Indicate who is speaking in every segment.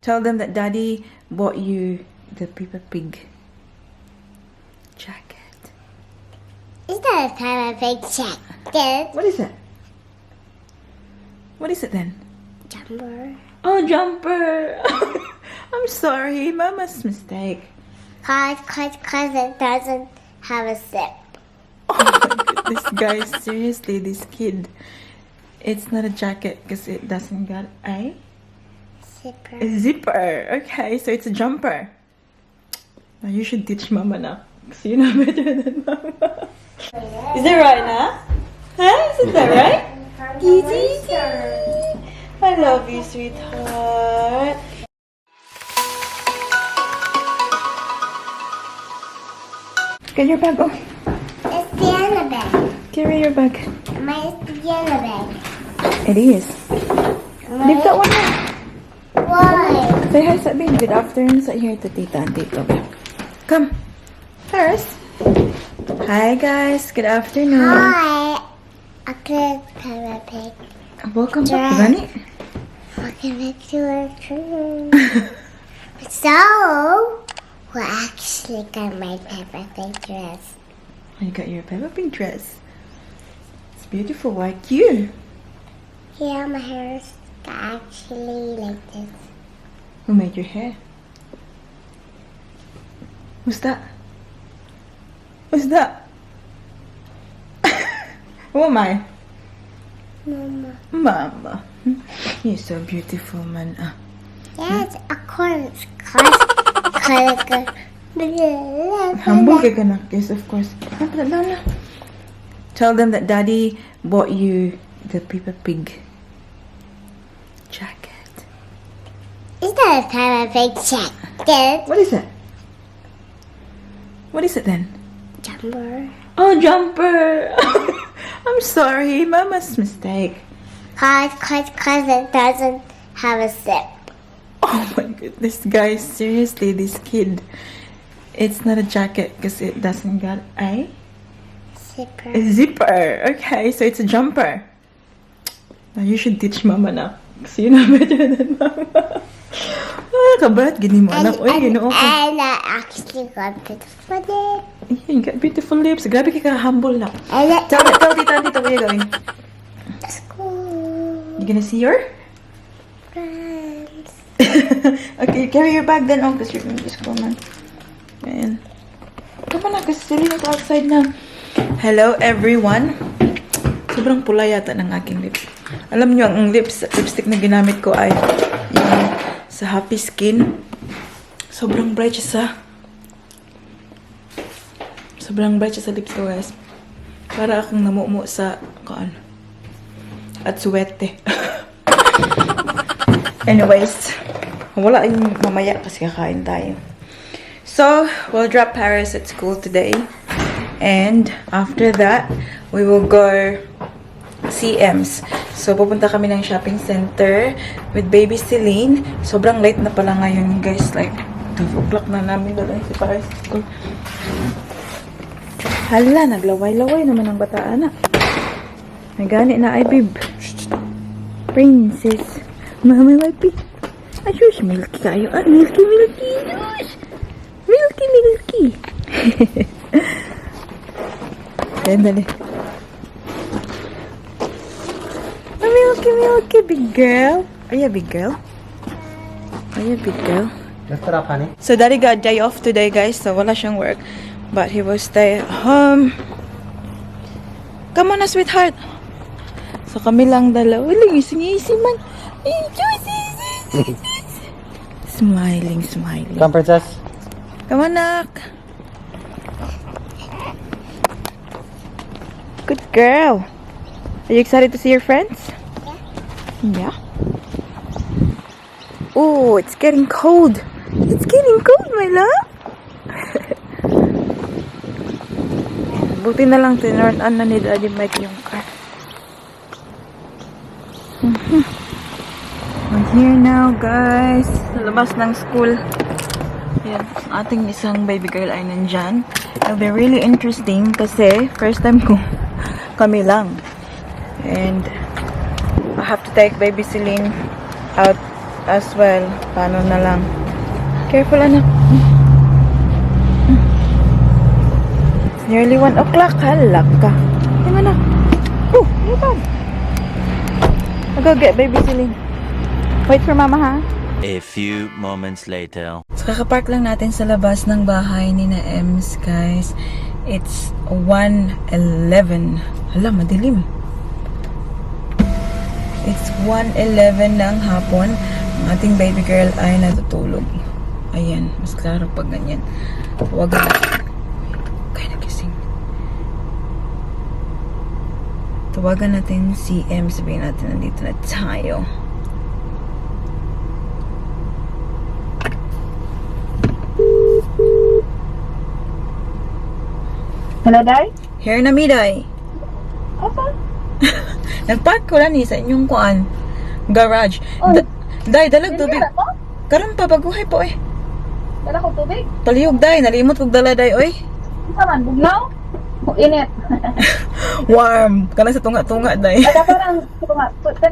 Speaker 1: Tell them that Daddy bought you the Peppa Pig jacket.
Speaker 2: Is that a Peppa Pig jacket?
Speaker 1: What is it? What is it then?
Speaker 2: Jumper.
Speaker 1: Oh, jumper! I'm sorry, Mama's mistake.
Speaker 2: Cause it doesn't have a zip.
Speaker 1: Oh my goodness, guys, seriously, this kid. It's not a jacket because it doesn't got a
Speaker 2: Zipper.
Speaker 1: zipper. Okay, so it's a jumper. Now you should teach Mama now. Because you know better than Mama. Is that right now? Huh? Isn't that right? Easy. I love you, sweetheart. Get your bag. Oh,
Speaker 2: It's the yellow bag.
Speaker 1: carry your bag.
Speaker 2: Mine is the yellow bag.
Speaker 1: It is. Leave that one there.
Speaker 2: Why?
Speaker 1: Say hi, Sabi. Good afternoon sa here to Tita and Tito. Come. Paris. Hi, guys. Good afternoon.
Speaker 2: Hi. A good Peppa Pig.
Speaker 1: Welcome back, Bunny.
Speaker 2: Welcome back to our room. So, we actually got my Peppa Pig dress.
Speaker 1: You got your Peppa Pig dress. It's beautiful, like you.
Speaker 2: Yeah, my hair is actually like this.
Speaker 1: Who made your hair? Who's that? Who's that? Who am I?
Speaker 2: Mama.
Speaker 1: Mama. You're so beautiful, man.
Speaker 2: Yes, of course.
Speaker 1: Humble ka na. Yes, of course. Tell them that Daddy bought you the Peppa Pig jacket.
Speaker 2: Is that a Peppa Pig jacket?
Speaker 1: What is it? What is it then?
Speaker 2: Jumper.
Speaker 1: Oh, jumper! I'm sorry, Mama's mistake.
Speaker 2: Cause it doesn't have a zip.
Speaker 1: Oh my goodness, guys, seriously, this kid. It's not a jacket because it doesn't got a
Speaker 2: Zipper.
Speaker 1: zipper. Okay, so it's a jumper. Now you should teach Mama now. Because you know better than Mama. Ah, kabarat, gini mo anak. Uy, you know.
Speaker 2: And I actually got beautiful lips.
Speaker 1: You got beautiful lips. Grabe ka humble na.
Speaker 2: And
Speaker 1: Tell Tita and Tito, where you going?
Speaker 2: school
Speaker 1: You gonna see your?
Speaker 2: friends.
Speaker 1: Okay, carry your bag then, because you're going to school, man. Ayan. Come on na, kasi Celine is outside na. Hello, everyone. Sobrang pula yata ng aking lips. Alam nyo, ang lipstick na ginamit ko ay yung sa Happy Skin. Sobrang bright siya sa lips ko, guys. Para akong namumu sa kaan. At suwete. Anyways, wala yung mamaya kasi kakain tayo. So, we'll drop Paris at school today. And after that, we will go CM's. So, pupunta kami ng shopping center with baby Celine. Sobrang late na pala ngayon, guys. Like, 12 o'clock na namin dalhin si Paris sa school. Hala, naglaway-laway naman ang bataan na. Nagani na ay, babe. Princess. Mama, wapi. Ayos, milky kayo. Ah, milky. Ayos. Milky. Dali. Ah, milky, big girl. Are you a big girl?
Speaker 3: Just drop, honey.
Speaker 1: So, Daddy got day off today, guys. So, wala siyang work. But he will stay at home. Come on na, sweetheart. So, kami lang dalawa. Wala, gising man. Smiling.
Speaker 3: Come, princess.
Speaker 1: Come on, nak. Good girl. Are you excited to see your friends? Yeah. Oh, it's getting cold. My love. Buti na lang tinurn on na ni Daddy Mike yung car. We're here now, guys. Sa labas ng school. Yan, ating isang baby girl ay nandyan. It'll be really interesting kasi first time ko kami lang. And I have to take baby Celine out as well. Paano na lang. Careful, anak. It's nearly 1 o'clock. Halak ka. Yung anak. Oh, lipad. I'll go get baby Celine. Wait for mama, ha?
Speaker 4: A few moments later.
Speaker 1: So, kakapark lang natin sa labas ng bahay ni na Ems, guys. It's 1:11. Hala, madilim. It's 1:11 ng hapon. Ang ating baby girl ay natutulog. Ayan, mas klaro pag ganyan. Huwag na. Kaya nagising. Tawagan natin si M. Sabihin natin nandito na tayo.
Speaker 5: Hello, Day?
Speaker 1: Here na mi, day.
Speaker 5: Asa?
Speaker 1: Nagpark ko lang sa inyong kuan. Garage.
Speaker 5: Oh.
Speaker 1: Day, dalag tubig.
Speaker 5: Hindi mo?
Speaker 1: Karon pa, baguhay po eh.
Speaker 5: Dala ko tubig?
Speaker 1: Palihog, day. Nalimot kong dala, day, oy.
Speaker 5: Isa man, bugnaw? O init?
Speaker 1: Warm. Kana sa tunga-tunga, day.
Speaker 5: Ada parang,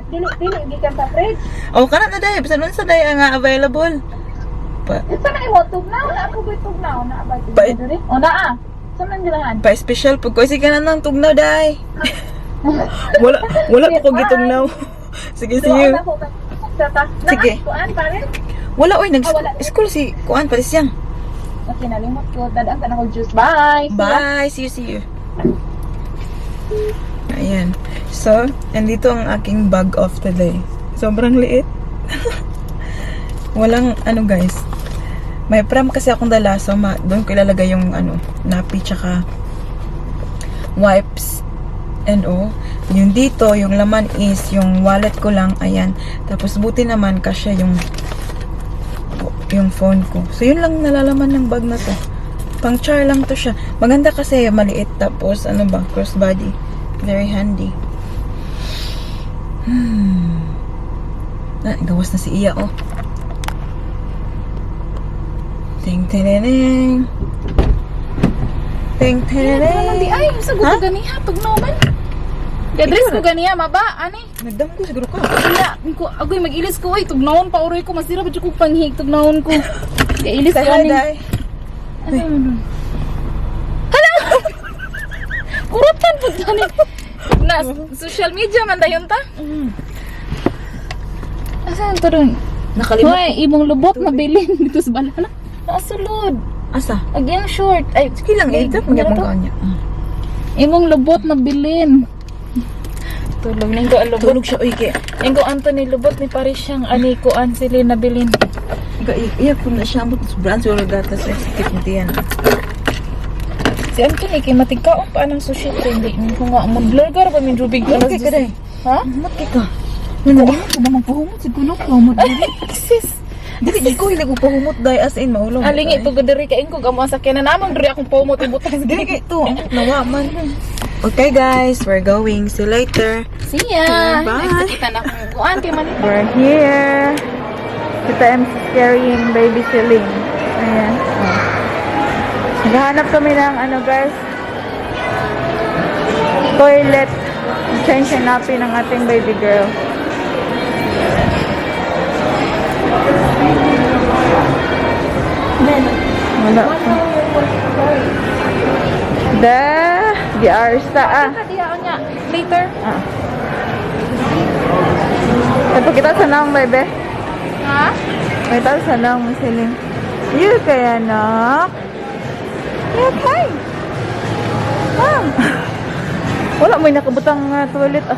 Speaker 5: dili, gikan sa fridge.
Speaker 1: Oh, kana na, day. Bisan nun sa day ang available.
Speaker 5: Isa na imo, tugnaw? Na ako ko'y tugnaw? Na ba?
Speaker 1: Pa-
Speaker 5: O naa? Saan nang dilahan?
Speaker 1: Pa-special po ko. Sige ka na ng tugnaw, day. wala po ko gitugnaw. Sige, see you. Sige.
Speaker 5: Kuan, pare?
Speaker 1: Wala, oy.
Speaker 5: wala.
Speaker 1: School si kuan, palis yang.
Speaker 5: Okay, nalimot ko. Dadaan ka na ko juice. Bye!
Speaker 1: Bye. See you. Ayan. So, andito ang aking bag of today. Sobrang liit. Walang, guys. May pram kasi akong dala. So, doon ko ilalagay yung, nappy tsaka wipes and all. Yung dito, yung laman is yung wallet ko lang. Ayan. Tapos, buti naman kasi yung phone ko. So, yun lang nalalaman ng bag na to. Pang char lang to siya. Maganda kasi maliit. Tapos, crossbody. Very handy. Gawas na si Iya, oh. Ting, tineneng. Ting, tineneng.
Speaker 5: Di ay, sagot ko ganiha. Pag naman. I-address ko ganiha, maba. Ani?
Speaker 1: Nagdam ko siguro ka.
Speaker 5: Kaya, agoy mag-ilis ko. Ay, tugnawon pa uroy ko. Masira ba ko panghig? Tugnawon ko. Kaya ilis ko.
Speaker 1: Say hi,
Speaker 5: Ani.
Speaker 1: day.
Speaker 5: Hala! Kuratan po tani. Na, social media man dayon ta. Asan to ron?
Speaker 1: Nakalimot.
Speaker 5: Hoy, imong lubot mabilin dito sa banana. Nasulod.
Speaker 1: Asa?
Speaker 5: Agyang short. Ay,
Speaker 1: Sige lang, edit mo gyapon ka niya.
Speaker 5: imong lubot mabilin. Tulog ning ko lubot.
Speaker 1: Tulog siya, oy, kaya.
Speaker 5: Ning ko Anthony lubot ni pare siyang ani ko an Celine nabilin.
Speaker 1: Iya, kung na siya mo, sobrang siguro gatas sa sakit mo diyan.
Speaker 5: Si Anthony kay matigkaon pa anang sushi ko hindi ko nga mo blur gar pa min rubig alas.
Speaker 1: Mati ka, day.
Speaker 5: Ha?
Speaker 1: Mati ka.
Speaker 5: Ano ba magpahumot siguro ko mo dili. Sis.
Speaker 1: Dili ko hilig upahumot, day, as in, maulong.
Speaker 5: Alingi pag diri kay ko gamon sa sakyanan namang diri akong pumot ibutas
Speaker 1: Dili
Speaker 5: gini.
Speaker 1: kay ito. Nawaman. Okay, guys, we're going. See you later.
Speaker 5: See ya.
Speaker 1: Bye.
Speaker 5: Kita na ko kay man.
Speaker 1: We're here. Kita MC carrying baby Celine. Ayan. Oh. Naghahanap kami ng guys. Toilet. Change and nappy ng ating baby girl. Wala pa. Di arsa
Speaker 5: Diha later.
Speaker 1: Ito kita sa naong bebe.
Speaker 5: Ha?
Speaker 1: May tao sa naong Celine. You kaya nak? You okay? Ma'am. Wala may nakabutang toilet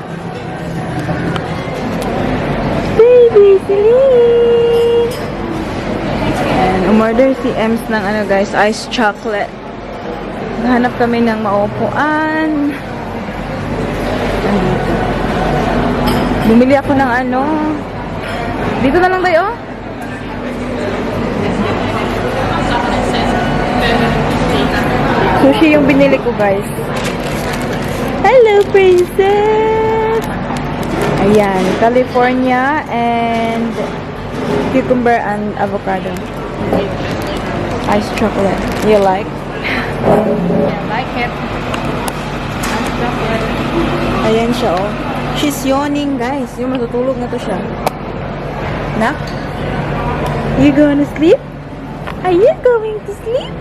Speaker 1: Baby Celine. And umorder si Ems ng guys, ice chocolate. Nahanap kami ng maupuan. Andito. Bumili ako ng dito na lang tayo. Sushi yung binili ko, guys. Hello, princess! Ayan, California and cucumber and avocado. Ice chocolate. You like?
Speaker 5: I like it.
Speaker 1: Ayan siya, oh. She's yawning, guys. Yung matutulog na to siya. Nak? You going to sleep? Are you going to sleep?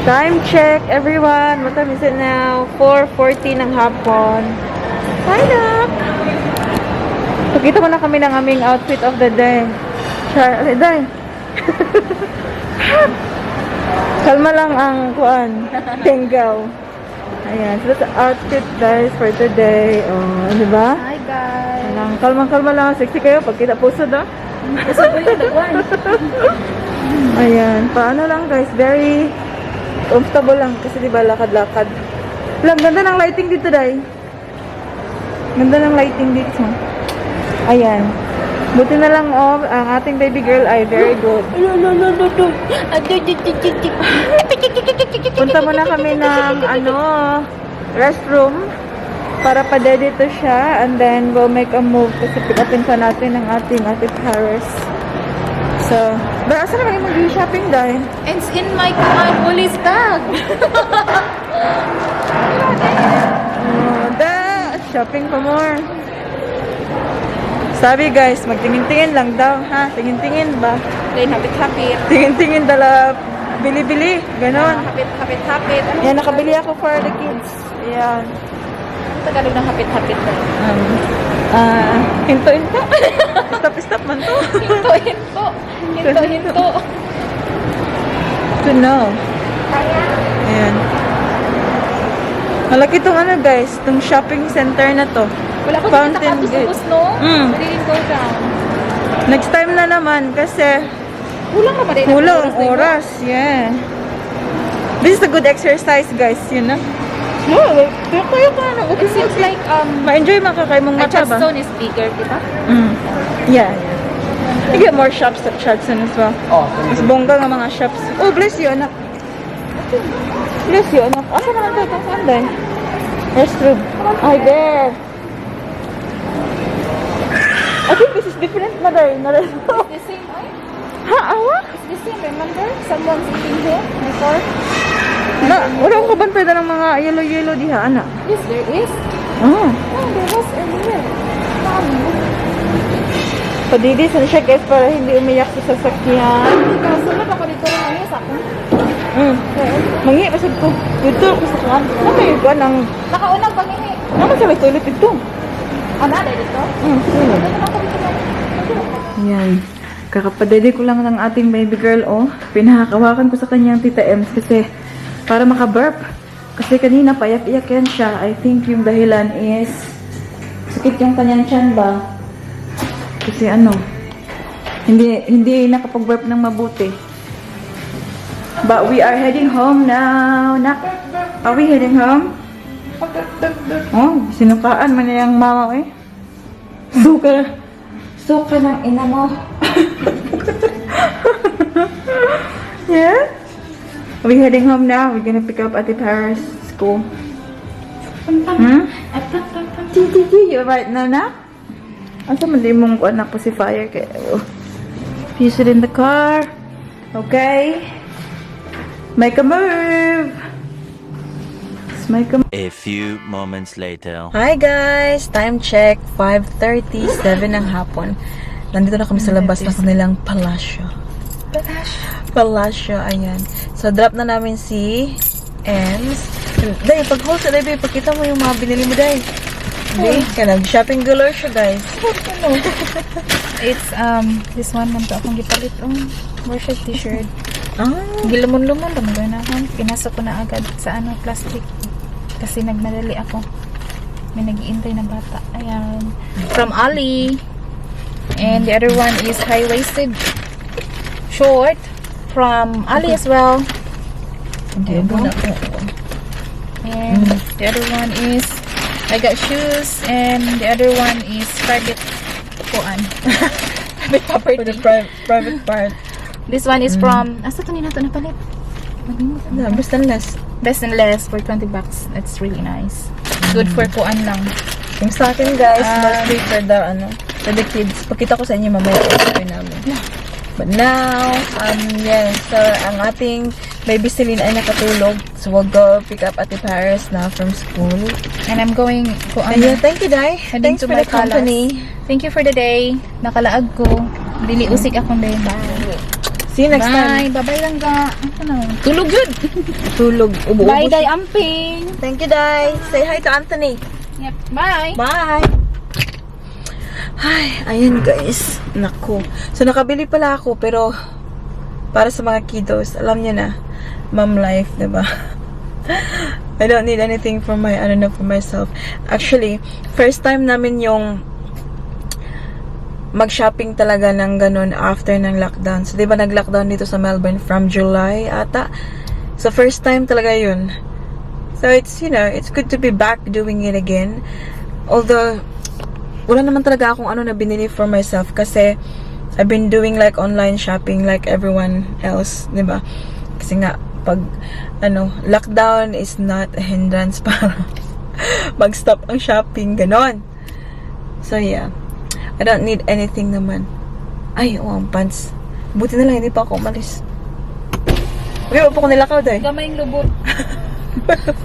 Speaker 1: Time check, everyone. What time is it now? 4:40 ng hapon. Hi, Doc! Pakita mo na kami ng aming outfit of the day. Day. Kalma lang ang kuan. Tenggaw. Ayan. So, that's the outfit, guys, for today. Oh, di ba?
Speaker 5: Hi guys.
Speaker 1: Kalma lang. Sexy kayo. Pagkita puso, no?
Speaker 5: Kasi po yung dagwan.
Speaker 1: Ayan. Paano lang, guys? Very comfortable lang. Kasi di ba lakad-lakad. Lang, ganda ng lighting dito, Day. Ganda ng lighting dito. Ayan. Buti na lang, oh, ang ating baby girl ay very good. Punta muna kami ng, restroom para pa-dedito siya. And then, we'll make a move kasi pick upin pa natin ang ating Ate Paris. So, ba, asa naman yung mag-shopping, Day?
Speaker 5: It's in my police bag.
Speaker 1: Shopping pa more. Sabi guys, magtingin-tingin lang daw, ha? Tingin-tingin ba?
Speaker 5: Then hapit-hapit.
Speaker 1: Tingin-tingin dala, bili-bili, ganon.
Speaker 5: Hapit-hapit.
Speaker 1: Yan, nakabili ako for the kids. Yan.
Speaker 5: Tagalog ng hapit-hapit na.
Speaker 1: Hinto-hinto. Stop man to.
Speaker 5: Hinto.
Speaker 1: To know. Ayan. Malaki tong guys, tong shopping center na to.
Speaker 5: Wala ko
Speaker 1: Fountain
Speaker 5: dito
Speaker 1: Gate.
Speaker 5: nakapus no?
Speaker 1: Mm.
Speaker 5: We didn't go down.
Speaker 1: Next time na naman kasi
Speaker 5: Kulang ka ba din?
Speaker 1: kulang oras. Yeah. This is a good exercise, guys, you know? No, kaya ka na.
Speaker 5: It seems like,
Speaker 1: Ma-enjoy makakay mong
Speaker 5: my
Speaker 1: mata ba?
Speaker 5: Chadstone is bigger, diba?
Speaker 1: Yeah. You get more shops at Chadstone as well.
Speaker 3: Oh,
Speaker 1: Mas bongga nga mga shops. Oh, bless you, anak. Bless you, anak. Asa naman tayo itong sanday? Restroom. Ay, there. I think this is different, mother.
Speaker 5: It's the same, right?
Speaker 1: Ha? Awa?
Speaker 5: It's the same, remember? Someone's eating here before?
Speaker 1: Wala akong kabantay ng mga yellow diha, anak.
Speaker 5: Yes, there is.
Speaker 1: Oh.
Speaker 5: Oh, there was earlier.
Speaker 1: Padidis na siya, guys, para hindi umiyak sa sasakyan.
Speaker 5: Kasunod ako dito ng ano sa akin.
Speaker 1: Mangi, pasad ko. Dito, ko sa kan. Ano yung ba ng...
Speaker 5: Nakaunang panghingi.
Speaker 1: Naman sa may toilet dito.
Speaker 5: Ano, dito?
Speaker 1: Yan. Kakapadede ko lang ng ating baby girl, oh. Pinahakawakan ko sa kanyang tita Ems kasi para makaburp. Kasi kanina payak-iyak yan siya. I think yung dahilan is sakit yung kanyang tiyan ba? Kasi hindi nakapag-burp ng mabuti. But we are heading home now. Are we heading home? Oh, sinukaan man na yung mama, eh. Suka ng ina mo. Yeah? Are we heading home now? We're gonna pick up Ate Paris school. You right now, na? Asa man din mong anak po si Fire kay use it in the car. Okay. Make a move. Let's make a
Speaker 4: A few moments later.
Speaker 1: Hi guys! Time check, 5:37 ng hapon. Nandito na kami sa labas ng kanilang palasyo. Palasyo, ayan. So, drop na namin si Ems. Day, pag-hold sa Day, pakita mo yung mga binili mo, Day. Day, nag-shopping galore siya, guys.
Speaker 5: It's, this one man to akong gipalit. Worship t-shirt.
Speaker 1: Ah,
Speaker 5: Gilamon-lumon, ramagay na ako. Pinasok ko na agad sa plastic. Kasi nagmadali ako. May nag-iintay na bata. Ayan. From Ali. And the other one is high-waisted short from Ali as well.
Speaker 1: Okay,
Speaker 5: Ayan. And the other one is I got shoes, and the other one is private kuan. Private property.
Speaker 1: For the private part.
Speaker 5: This one is from asa to ni nato napalit?
Speaker 1: No, best and less.
Speaker 5: Best and less for 20 bucks. That's really nice. Good for kuan lang.
Speaker 1: Yung sa akin guys, mostly for the kids. Pakita ko sa inyo mamaya yung namin. But now, yes, so ang ating baby Celine ay nakatulog. So we'll go pick up Ate Paris now from school.
Speaker 5: And I'm going kuan.
Speaker 1: Ayun, thank you, Dai.
Speaker 5: Heading
Speaker 1: Thanks
Speaker 5: to
Speaker 1: for the
Speaker 5: my palace.
Speaker 1: company.
Speaker 5: Thank you for the day. Nakalaag ko. Dili usik akong day. Bye.
Speaker 1: See you next time.
Speaker 5: Bye. Bye-bye lang ga. Ano? Tulog yun.
Speaker 1: Tulog. Ubo-ubo
Speaker 5: Bye,
Speaker 1: siya.
Speaker 5: Day Amping.
Speaker 1: Thank you, Dai. Say hi to Anthony.
Speaker 5: Yep. Bye.
Speaker 1: Bye! Ay, ayun guys. Naku. So, nakabili pala ako, pero para sa mga kiddos, alam niyo na, mom life, diba? I don't need anything for for myself. Actually, first time namin yung mag-shopping talaga ng ganun after ng lockdown. So, diba nag-lockdown dito sa Melbourne from July ata? So, first time talaga yun. So, it's, it's good to be back doing it again. Although, wala naman talaga akong na binili for myself kasi I've been doing like online shopping like everyone else, diba? Kasi nga, pag, lockdown is not a hindrance para mag-stop ang shopping, ganon. So, yeah. I don't need anything naman. Ay, ang pants. Buti na lang, hindi pa ako umalis. Okay, wala pa ko nilakaw, Day.
Speaker 5: Gamay yung lubot.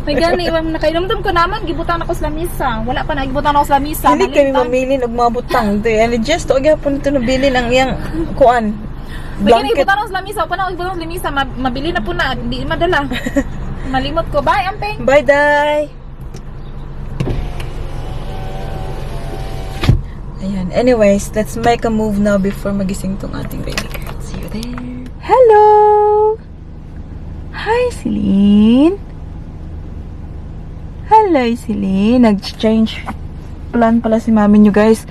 Speaker 5: May gani, nakailamdam ko naman, gibutan ako sa lamisa. Wala pa na, gibutan ako sa lamisa.
Speaker 1: Hindi kami mamili ng mga butang. And just, o gyapon ito nabili ng iyang kuan.
Speaker 5: Blanket.
Speaker 1: Blanket.
Speaker 5: Gibutan ako sa lamisa. Upa na ako gibutan ako sa lamisa. Mabili na po na. Hindi madala. Malimot ko. Bye, Amping.
Speaker 1: Bye, Day. Ayan. Anyways, let's make a move now before magising tong ating baby girl. See you there. Hello! Hi, Celine. Hello, Celine. Nag-change plan pala si mami nyo, guys.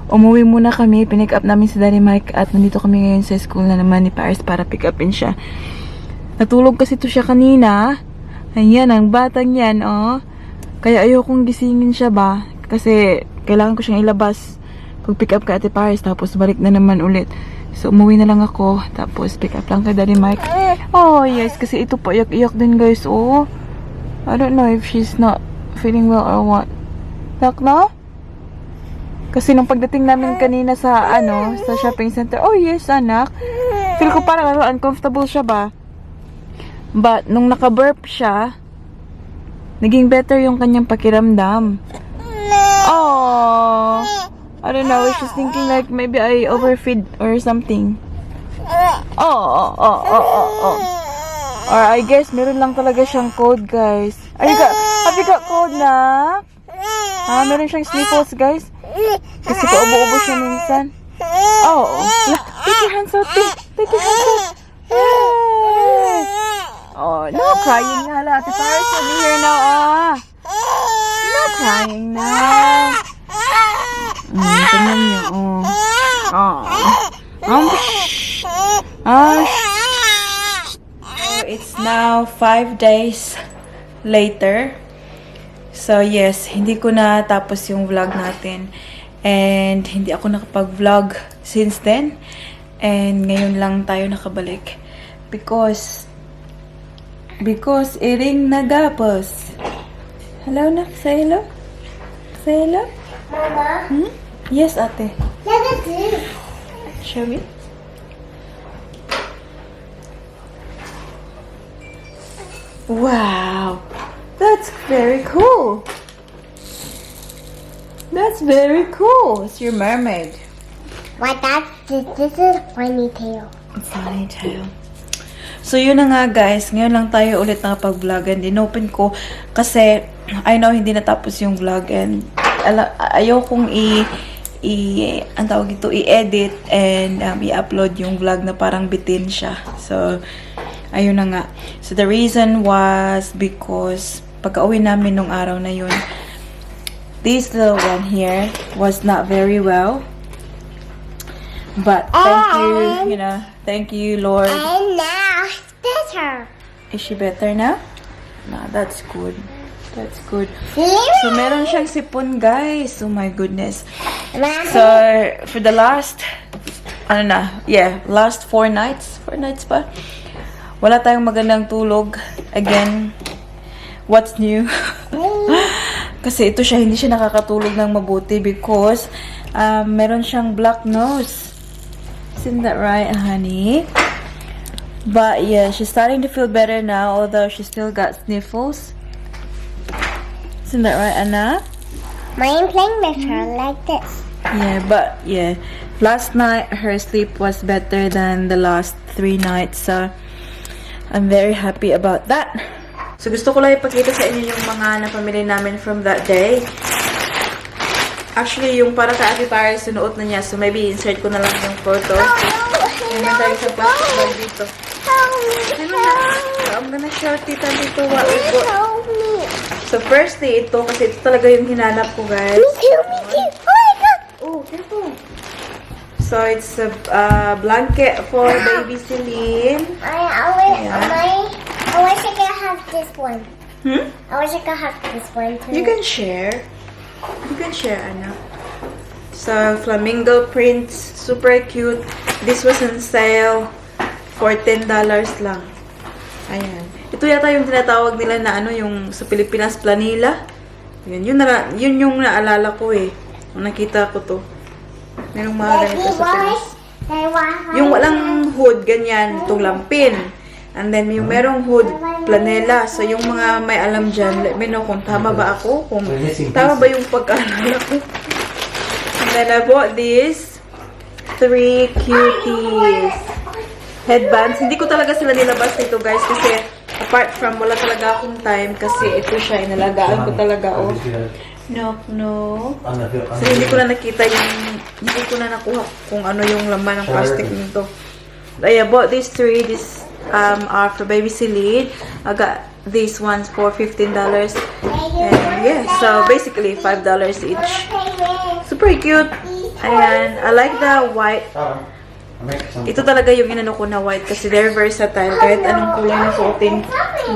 Speaker 1: Umuwi muna kami. Pinick up namin si Daddy Mike at nandito kami ngayon sa school na naman ni Paris para pick upin siya. Natulog kasi to siya kanina. Ayan, ang batang yan, oh. Kaya ayokong gisingin siya ba? Kasi kailangan ko siyang ilabas pag pick up ka Ate Paris, tapos balik na naman ulit. So, umuwi na lang ako. Tapos, pick up lang kay Daddy Mike. Oh, yes. Kasi ito po, iyak-iyak din, guys. Oh. I don't know if she's not feeling well or what. Tak na? Kasi nung pagdating namin kanina sa, sa shopping center, oh, yes, anak. Feel ko parang uncomfortable siya ba? But, nung naka-burp siya, naging better yung kanyang pakiramdam. Oh. I don't know, she's thinking like maybe I overfeed or something. Oh. Or I guess meron lang talaga siyang cold, guys. Have you got cold na? Meron siyang sniffles, guys. Kasi paubo-ubo siya minsan. Oh. Take your hands out, take your hands out. Hey. Oh, no crying na. Ate Paris will be here now, No crying na. Tingnan niyo, it's now 5 days later. So, yes, hindi ko na tapos yung vlog natin. And, hindi ako nakapag-vlog since then. And, ngayon lang tayo nakabalik. Because iring nagapos. Hello, nak? Say hello? Say hello?
Speaker 2: Mama?
Speaker 1: Yes, ate.
Speaker 2: Look at this.
Speaker 1: Show me. Wow. That's very cool. That's very cool. It's your mermaid.
Speaker 2: What this is ponytail.
Speaker 1: It's ponytail. So, yun na nga, guys. Ngayon lang tayo ulit nakapag-vlog. And inopen ko kasi I know hindi natapos yung vlog. And ayaw kong i-edit and i-upload yung vlog na parang bitin siya. So, ayun na nga. So, the reason was because pagka-uwi namin nung araw na yun, this little one here was not very well. But thank you, you know, thank you, Lord.
Speaker 2: And now it's better.
Speaker 1: Is she better now? No, that's good. That's good.
Speaker 2: See?
Speaker 1: So, meron siyang sipon, guys. Oh my goodness.
Speaker 2: Mommy.
Speaker 1: So, for the last, last 4 nights. 4 nights pa. Wala tayong magandang tulog. Again, what's new? Kasi ito siya, hindi siya nakakatulog ng mabuti because meron siyang black nose. Isn't that right, honey? But yeah, she's starting to feel better now, although she still got sniffles. Isn't that right, Anna?
Speaker 2: Mine playing better like this.
Speaker 1: Yeah, but yeah, last night her sleep was better than the last 3 nights, so I'm very happy about that. So gusto ko lang ipakita sa inyo yung mga napamili namin from that day. Actually, yung para kay Ate Paris, sinuot na niya. So, maybe insert ko na lang yung photo. Meron tayo sa plastic bag dito. Ano na? So, I'm gonna show Tita dito what we bought.
Speaker 2: Help me.
Speaker 1: So, firstly, ito. Kasi ito talaga yung hinanap ko, guys.
Speaker 2: Me too, me too. Oh my god. Oh, careful.
Speaker 1: So, it's a blanket for baby Celine.
Speaker 2: I wish I could have this one.
Speaker 1: Hmm?
Speaker 2: I wish I could have this one too.
Speaker 1: You can share. You can share, Anna. So, flamingo prints. Super cute. This was on sale for $10 lang. Ayan. Ito yata yung tinatawag nila na ano, yung sa Pilipinas, planila. Yun yung naalala ko eh. Nung nakita ko to. Merong mga ganito sa Pinas. Yung walang hood, ganyan. Itong lampin. And then, yung merong hood, planela. So, yung mga may alam dyan, let me know kung tama ba ako, kung tama ba yung pagkaalala ko. And then, I bought these 3 cuties. Headbands. Hindi ko talaga sila nilabas dito, guys, kasi apart from, wala talaga akong time, kasi ito siya, inalagaan ko talaga, oh. No. So, hindi ko na nakita yung, hindi ko na nakuha kung ano yung laman ng plastic nito. I bought these 3, are for baby Celine. I got these ones for $15. And yeah, so basically $5 each. Super cute. And I like the white. Ito talaga yung inano ko na white kasi they're versatile. Kahit anong kulay na suotin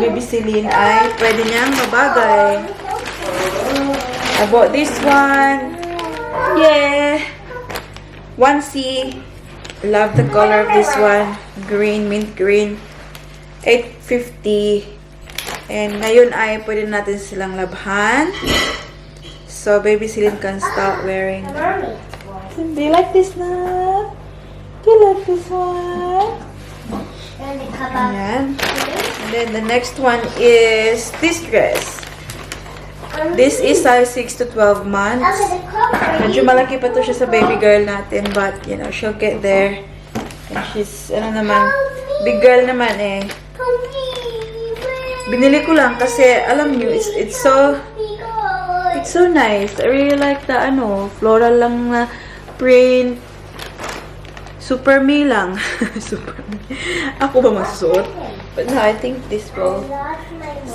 Speaker 1: baby Celine ay pwede niyang mabagay. I bought this one. Yeah. 1C. Love the color of this one. Green, mint green. $8.50. And ngayon ay pwede natin silang labhan. So, baby Celine can start wearing. Do you like this na? Do you like this one? Ayan. And then the next one is this dress. This is size 6 to 12 months. Medyo malaki pa to siya sa baby girl natin, but you know, she'll get there. And she's, ano naman, big girl naman eh. Binili ko lang kasi, alam nyo, it's so nice. I really like the, floral lang na print. Super me lang. Super me. Ako ba magsusuot? But no, I think this will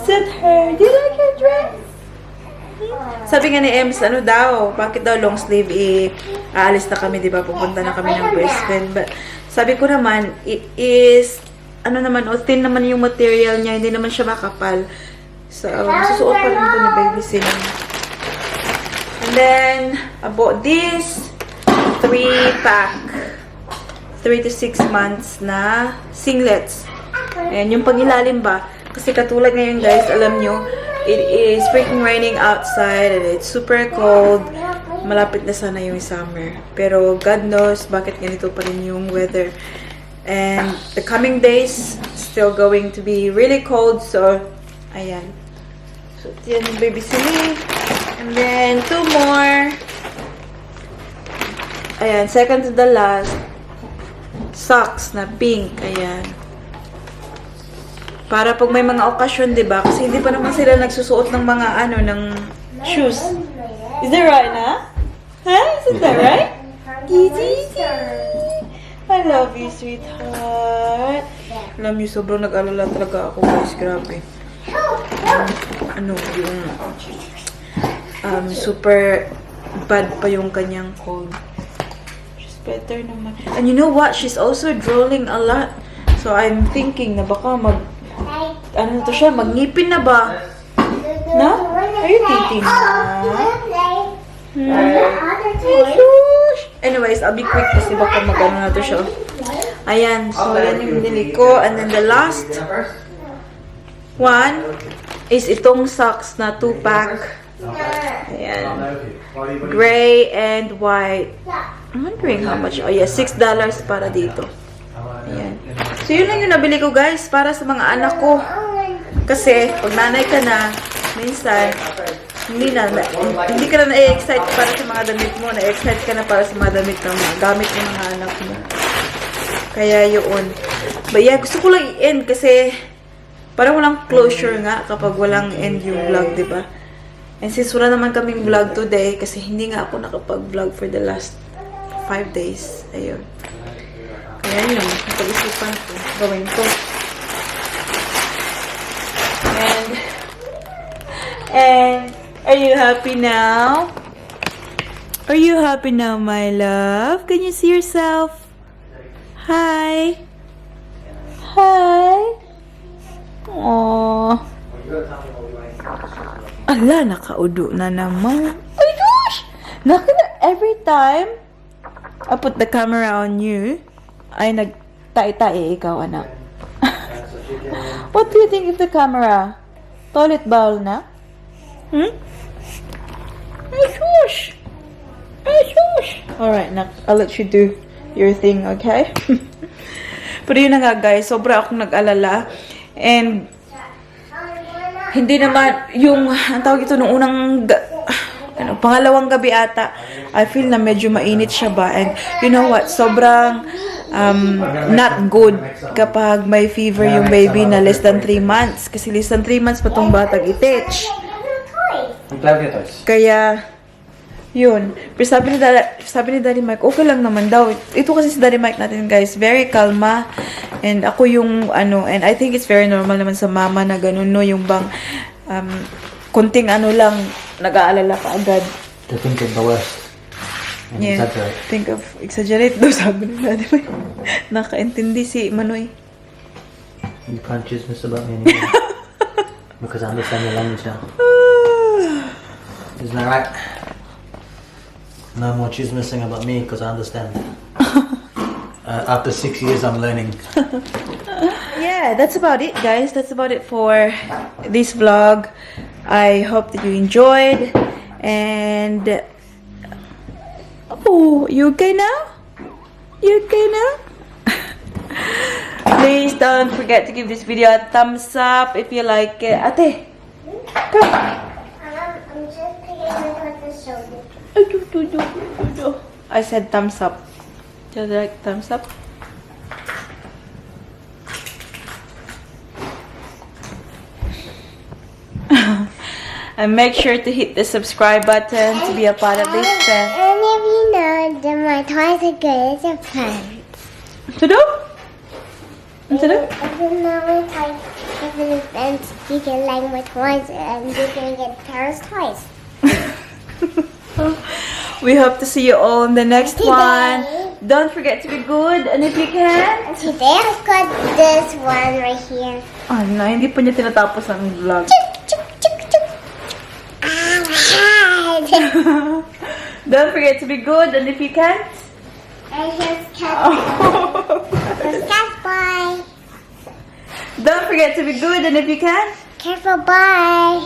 Speaker 1: suit her. Do you like her dress? Sabi nga ni Ems, bakit daw long sleeve, aalis na kami, diba? Pupunta na kami ng Brisbane. But, sabi ko naman, it is, thin naman yung material niya, hindi naman siya makapal. So, susuot pa rin ito ni baby Celine. And then, I bought this 3-pack. 3 to 6 months na singlets. Ayan, yung pangilalim ba? Kasi katulad ngayon, guys, alam nyo, it is freaking raining outside and it's super cold. Malapit na sana yung summer. Pero God knows bakit ganito pa rin yung weather. And the coming days, still going to be really cold. So, ayan. So, yan yung baby Celine. And then, 2 more. Ayan, second to the last. Socks na pink. Ayan. Para pag may mga okasyon, diba? Kasi hindi pa naman sila nagsusuot ng mga, ng shoes. Is that right, na? Huh? Is that right? Gigi? I love you, sweetheart. Alam niyo, sobrang nag-alala talaga ako, guys. Grabe. super bad pa yung kanyang cold. She's better naman. And you know what? She's also drooling a lot. So I'm thinking na baka ano to siya, magngipin na ba? No? Are you thinking Anyways, I'll be quick kasi baka magano na to siya. Ayan, so yan yung binili ko. And then the last one is itong socks na 2-pack. Ayan. Gray and white. I'm wondering how much. Oh yeah, $6 para dito. Ayan. So yun lang yung nabili ko guys para sa mga anak ko. Kasi pag nanay ka na, minsan hindi ka na na-excite para sa mga damit mo. Na-excite ka na para sa mga damit ng mga gamit ng mga anak mo. Kaya yun. But yeah, gusto ko lang i-end kasi parang walang closure nga kapag walang end yung vlog, diba? And since wala naman kaming vlog today, kasi hindi nga ako nakapag-vlog for the last 5 days. Ayun. Kaya yun, napag-isipan ko. Gawin ko. And, are you happy now? Are you happy now, my love? Can you see yourself? Hi. Hi. Aww. Ala, nakaudo na naman. Oh my gosh! Every time I put the camera on you, ay nagtai-tai ikaw, anak. What do you think of the camera? Toilet bowl na? Ay, shush! Ay, shush! Alright, I'll let you do your thing, okay? Pero yun na nga, guys. Sobra akong nag-alala. And hindi naman yung, ang tawag ito, nung unang, pangalawang gabi ata, I feel na medyo mainit siya ba. And you know what? Sobrang not good kapag may fever yung baby na less than 3 months. Kasi less than 3 months pa tong batang itich. Kaya, yun. Pero sabi ni Daddy Mike, okay lang naman daw. Ito kasi si Daddy Mike natin, guys, very kalma. And ako yung, and I think it's very normal naman sa mama na ganun, no? Yung bang, kunting lang, nag-aalala ka agad.
Speaker 3: To think of the worst. And
Speaker 1: Yeah,
Speaker 3: exaggerate.
Speaker 1: think of, exaggerate daw, sabi ni Daddy Mike. Nakaintindi si Manoy.
Speaker 3: You can't choose this about me anymore. Because I understand your language now. Isn't that right? No more choose missing about me because I understand. After 6 years, I'm learning.
Speaker 1: Yeah, that's about it, guys. That's about it for this vlog. I hope that you enjoyed. And oh, you okay now? You okay now? Please don't forget to give this video a thumbs up if you like it. Ate, come.
Speaker 2: I'm just picking up with the shoulder.
Speaker 1: I said thumbs up. Do you like thumbs up? And make sure to hit the subscribe button to be a part of this.
Speaker 2: And if you know that my toys are good as a friend.
Speaker 1: To do? To do?
Speaker 2: If you know my toys are good as friends, you can like my toys and you can get Paris toys.
Speaker 1: We hope to see you all in the next
Speaker 2: Today.
Speaker 1: one. Don't forget to be good, and if you can.
Speaker 2: And today I've got this one right here.
Speaker 1: Oh, no, hindi pa niya tinatapos ang vlog.
Speaker 2: Alright.
Speaker 1: Don't forget to be good, and if you can't.
Speaker 2: And here's Cat. Here's Cat Boy.
Speaker 1: Don't forget to be good, and if you can.
Speaker 2: Careful, bye.